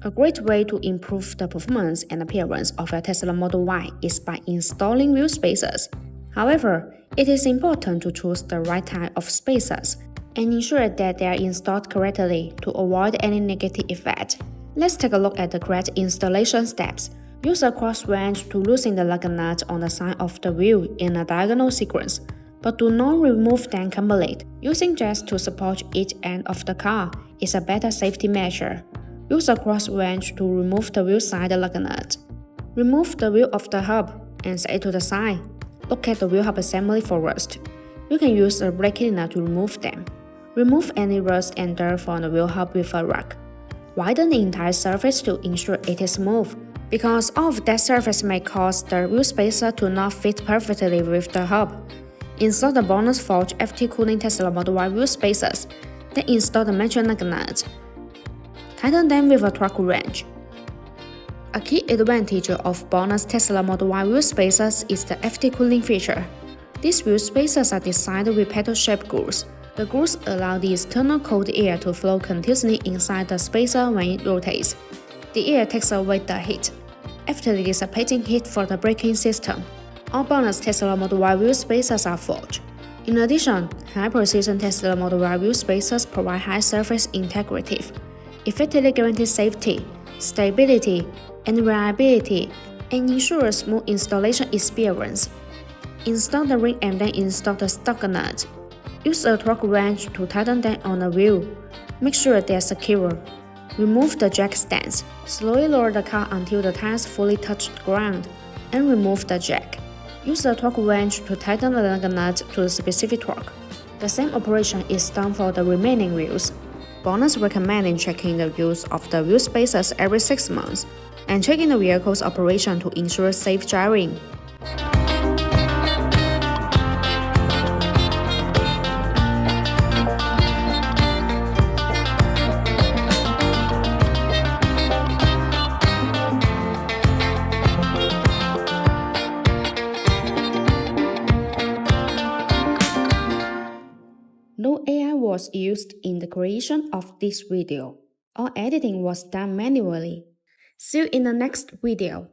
A great way to improve the performance and appearance of your Tesla Model Y is by installing wheel spacers. However, it is important to choose the right type of spacers and ensure that they are installed correctly to avoid any negative effect. Let's take a look at the correct installation steps. Use a cross wrench to loosen the lug nut on the side of the wheel in a diagonal sequence, but do not remove them completely. Using jacks to support each end of the car is a better safety measure. Use a cross wrench to remove the wheel side lug nut. Remove the wheel of the hub and set it to the side. Look at the wheel hub assembly first. You can use a brake cleaner to remove them. Remove any rust and dirt from the wheel hub with a rag. Widen the entire surface to ensure it is smooth, because all of that surface may cause the wheel spacer to not fit perfectly with the hub. Install the BONOSS Forge FT Cooling Tesla Model Y wheel spacers, then install the matching lug nut. Tighten them with a torque wrench. A key advantage of BONOSS Tesla Model Y wheel spacers is the FT cooling feature. These wheel spacers are designed with petal-shaped grooves. The grooves allow the external cold air to flow continuously inside the spacer when it rotates. The air takes away the heat, after dissipating heat for the braking system. All BONOSS Tesla Model Y wheel spacers are forged. In addition, high-precision Tesla Model Y wheel spacers provide high surface integrity, effectively guarantee safety, stability, and reliability, and ensure a smooth installation experience. Install the ring and then install the stock nut. Use a torque wrench to tighten them on the wheel. Make sure they are secure. Remove the jack stands. Slowly lower the car until the tires fully touch the ground, and remove the jack. Use a torque wrench to tighten the lug nut to the specific torque. The same operation is done for the remaining wheels. BONOSS recommends checking the use of the wheel spacers every 6 months and checking the vehicle's operation to ensure safe driving. No AI was used in the creation of this video. All editing was done manually. See you in the next video.